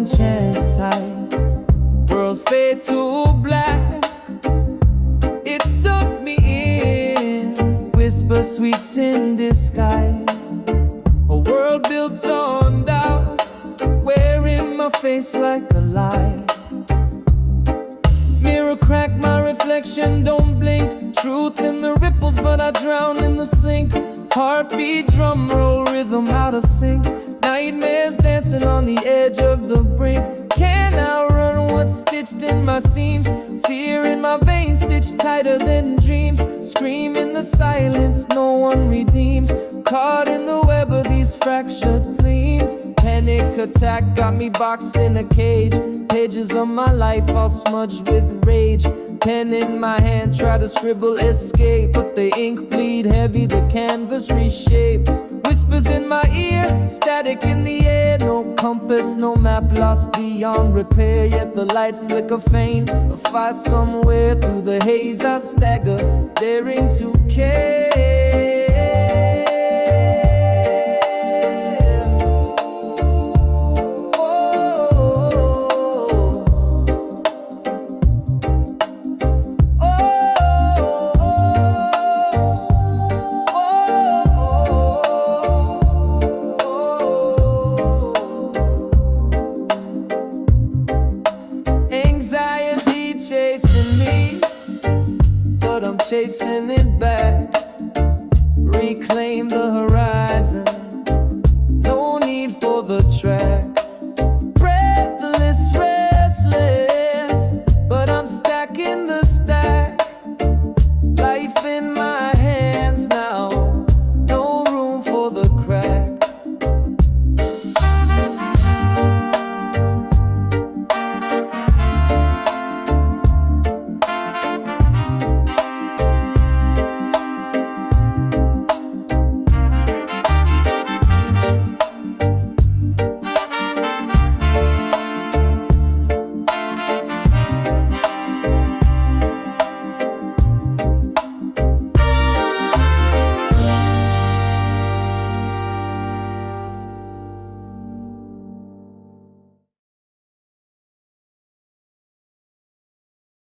holding chairs tight. World fade to black. It sucked me in. Whisper sweets in disguise. A world built on doubt, wearing my face like a lie. Mirror crack, my reflection don't blink. Truth in the ripples, but I drown in the sink. Heartbeat, drum roll, rhythm out of sync. Nightmares dancing on the edge of the brink. Can't outrun what's stitched in my seams. Fear in my veins, stitched tighter than dreams. Scream in the silence, no one redeems. Caught in the web of these fractured gleams. Panic attack got me boxed in a cage. Pages of my life all smudged with rage. Pen in my hand, try to scribble escape, but the ink bleed heavy, the canvas reshape. Whispers in my ear, static in the air. No compass, no map, lost beyond repair. Yet the light flicker faint, a fire somewhere. Through the haze I stagger, daring to care. Chasing me, but I'm chasing it back. Reclaim the horizon, no need for the track.